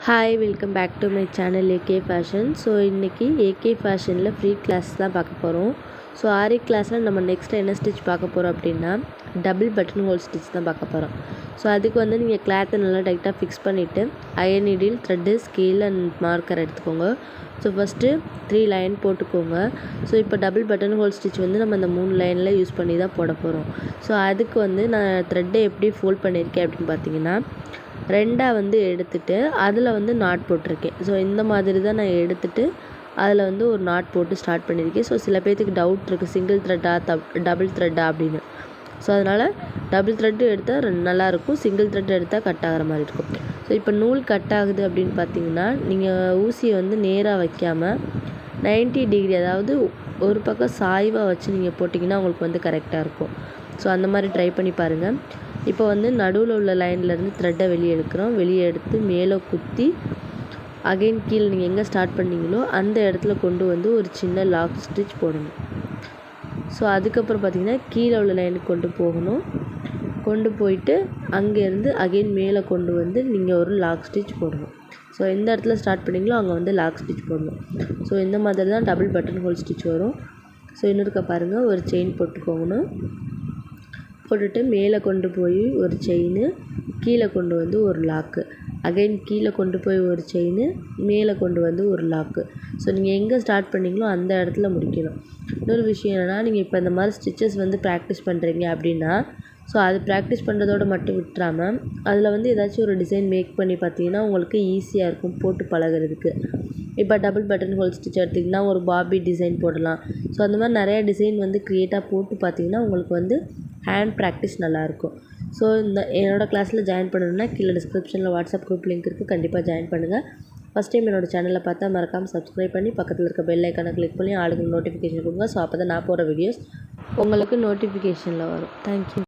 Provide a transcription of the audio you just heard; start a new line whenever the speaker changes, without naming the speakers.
Hi welcome back to my channel AK fashion. So இன்றைக்கி AK ஃபேஷனில் free class தான் பார்க்க போகிறோம். ஸோ ஆரி கிளாஸில் நம்ம நெக்ஸ்ட்டு என்ன ஸ்டிச் பார்க்க போகிறோம் அப்படின்னா டபுள் பட்டன் ஹோல் ஸ்டிச் தான் பார்க்க போகிறோம். ஸோ அதுக்கு வந்து நீங்கள் கிளாத்தை நல்லா டைட்டாக ஃபிக்ஸ் பண்ணிவிட்டு iron needle thread scale and marker எடுத்துக்கோங்க. ஸோ ஃபஸ்ட்டு 3 லைன் போட்டுக்கோங்க. ஸோ இப்போ டபுள் பட்டன் ஹோல் ஸ்டிச் வந்து நம்ம இந்த 3 லைனில் யூஸ் பண்ணி தான் போட போகிறோம். ஸோ அதுக்கு வந்து நான் த்ரெட்டை எப்படி ஃபோல்ட் பண்ணியிருக்கேன் அப்படின்னு பார்த்தீங்கன்னா 2 வந்து எடுத்துகிட்டு அதில் வந்து நாட் போட்டிருக்கேன். ஸோ இந்த மாதிரி தான் நான் எடுத்துகிட்டு அதில் வந்து ஒரு நாட் போட்டு ஸ்டார்ட் பண்ணியிருக்கேன். ஸோ சில பேர்த்துக்கு டவுட் இருக்குது, சிங்கிள் த்ரெட்டா டபுள் த்ரெட்டா அப்படின்னு. ஸோ அதனால் டபுள் த்ரெட்டு எடுத்தால் நல்லாயிருக்கும், சிங்கிள் த்ரெட் எடுத்தால் கட் ஆகிற மாதிரி இருக்கும். ஸோ இப்போ நூல் கட் ஆகுது அப்படின்னு பார்த்தீங்கன்னா நீங்கள் ஊசியை வந்து நேராக வைக்காமல் 90 டிகிரி, அதாவது ஒரு பக்கம் சாய்வாக வச்சு நீங்கள் போட்டிங்கன்னா உங்களுக்கு வந்து கரெக்டாக இருக்கும். ஸோ அந்த மாதிரி ட்ரை பண்ணி பாருங்கள். இப்போ வந்து நடுவில் உள்ள லைன்லேருந்து த்ரெட்டை வெளியே எடுக்கிறோம். வெளியே எடுத்து மேலே குத்தி அகைன் கீழே நீங்கள் எங்கே ஸ்டார்ட் பண்ணிங்களோ அந்த இடத்துல கொண்டு வந்து ஒரு சின்ன லாக் ஸ்டிச் போடணும். ஸோ அதுக்கப்புறம் பார்த்திங்கன்னா கீழே உள்ள லைனுக்கு கொண்டு போகணும். கொண்டு போயிட்டு அங்கேருந்து அகைன் மேலே கொண்டு வந்து நீங்கள் ஒரு லாக் ஸ்டிச் போடணும். ஸோ எந்த இடத்துல ஸ்டார்ட் பண்ணிங்களோ அங்கே வந்து லாக் ஸ்டிச் போடணும். ஸோ இந்த மாதிரி தான் டபுள் பட்டன் ஹோல் ஸ்டிச் வரும். ஸோ இன்னொருக்க பாருங்கள், ஒரு செயின் போட்டுக்கோங்கணும். போட்டுட்டு மேலே கொண்டு போய் ஒரு செயின், கீழே கொண்டு வந்து ஒரு லாக்கு, அகைன் கீழே கொண்டு போய் ஒரு செயின், மேலே கொண்டு வந்து ஒரு லாக்கு. ஸோ நீங்கள் எங்கே ஸ்டார்ட் பண்ணிங்களோ அந்த இடத்துல முடிக்கணும். இன்னொரு விஷயம் என்னென்னா, நீங்கள் இப்போ இந்த மாதிரி ஸ்டிச்சஸ் வந்து ப்ராக்டிஸ் பண்ணுறீங்க அப்படின்னா ஸோ அது ப்ராக்டிஸ் பண்ணுறதோடு மட்டும் விட்டுறாமல் அதில் வந்து ஏதாச்சும் ஒரு டிசைன் மேக் பண்ணி பார்த்தீங்கன்னா உங்களுக்கு ஈஸியாக இருக்கும் போட்டு பழகிறதுக்கு. இப்போ டபுள் பட்டன் ஹோல் ஸ்டிச் எடுத்திங்கன்னா ஒரு பாபி டிசைன் போடலாம். ஸோ அந்த மாதிரி நிறையா டிசைன் வந்து க்ரியேட்டாக போட்டு பார்த்தீங்கன்னா உங்களுக்கு வந்து ஹேண்ட் ப்ராக்டிஸ் நல்லாயிருக்கும். ஸோ என்னோடய கிளாஸில் ஜாயின் பண்ணணுன்னா கீழே டிஸ்கிரிப்ஷனில் வாட்ஸ்அப் குரூப் லிங்க் இருக்குது, கண்டிப்பாக ஜாயின் பண்ணுங்கள். ஃபஸ்ட் டைம் என்னோடய சேனலை பார்த்தா மறக்காமல் சப்ஸ்கிரைப் பண்ணி பக்கத்தில் இருக்க பெல் ஐக்கானை கிளிக் பண்ணி ஆளுக்கு நோட்டிஃபிகேஷன் கொடுங்க. ஸோ அப்போ தான் நான் போகிற வீடியோஸ் உங்களுக்கு நோட்டிஃபிகேஷனில் வரும். தேங்க்யூ.